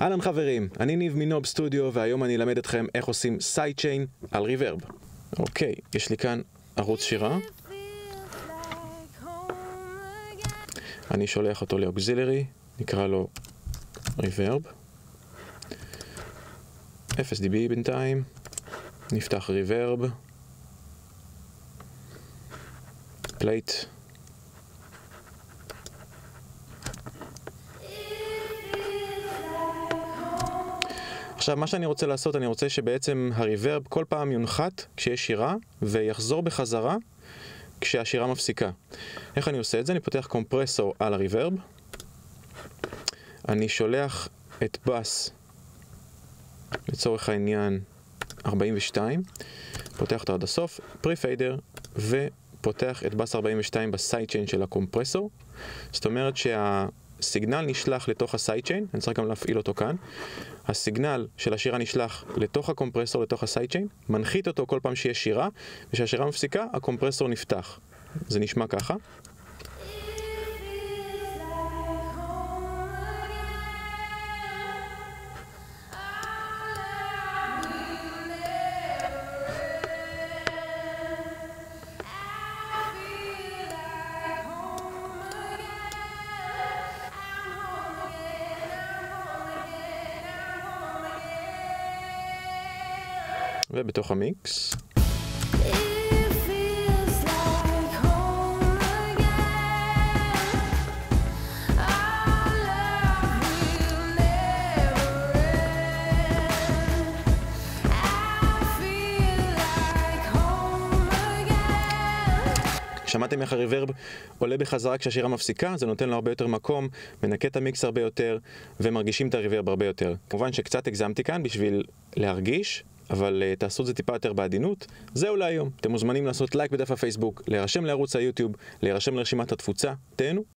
אהלן חברים, אני ניב מנוב סטודיו, והיום אני אלמד אתכם איך עושים סיידצ'יין על ריברב. אוקיי, יש לי כאן ערוץ שירה. אני שולח אותו לאוקזילרי, נקרא לו ריברב. 0 dB בינתיים, נפתח ריברב, פלייט. עכשיו מה שאני רוצה לעשות, אני רוצה שבעצם הריברב כל פעם יונחת כשיש שירה ויחזור בחזרה כשהשירה מפסיקה. איך אני עושה את זה? אני פותח קומפרסור על הריברב, אני שולח את בס לצורך העניין 42, פותח אותו עד הסוף, פרי-פיידר, ופותח את בס 42 בסיידצ'יין של הקומפרסור. זאת אומרת שהסיגנל נשלח לתוך הסיידצ'יין, אני צריך גם להפעיל אותו כאן. הסיגנל של השירה נשלח לתוך הקומפרסור, לתוך הסיידצ'יין, מנחית אותו כל פעם שיש שירה, וכשהשירה מפסיקה, הקומפרסור נפתח. זה נשמע ככה. ובתוך המיקס שמעתם איך הריברב עולה בחזרה כשהשירה מפסיקה? זה נותן לו הרבה יותר מקום, מנקה את המיקס הרבה יותר ומרגישים את הריברב הרבה יותר. כמובן שקצת הגזמתי כאן בשביל להרגיש, אבל תעשו את זה טיפה יותר בעדינות. זהו להיום. אתם מוזמנים לעשות לייק בדף הפייסבוק, להירשם לערוץ היוטיוב, להירשם לרשימת התפוצה. תהנו.